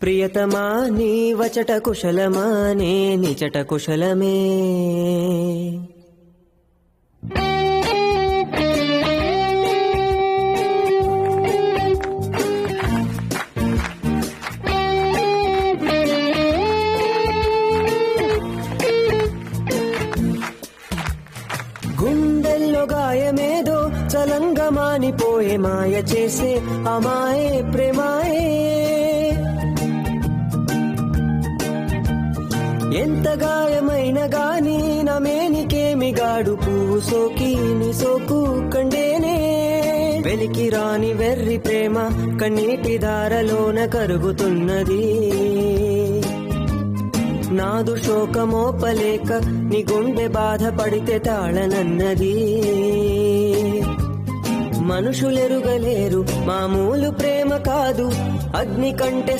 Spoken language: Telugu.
ప్రియతమా నీ వచట కుశలమా నే నిచట కుశలమే. గుండెల్లో గాయమేదో చలంగా మానిపోయే మాయ చేసే అమాయే ప్రేమాయే. ఎంత గాయమైన గాని నమేనికేమి గాడు పువ్వు సోకి నీ సోకు కండేనే. వెలికి రాని వెర్రి ప్రేమ కన్నీటి దారలోన కరుగుతున్నది. నాదు శోకమోపలేక నీ గుండె బాధపడితే తాళనన్నది. మనుషులెరుగలేరు మామూలు ప్రేమ కాదు, అగ్ని కంటే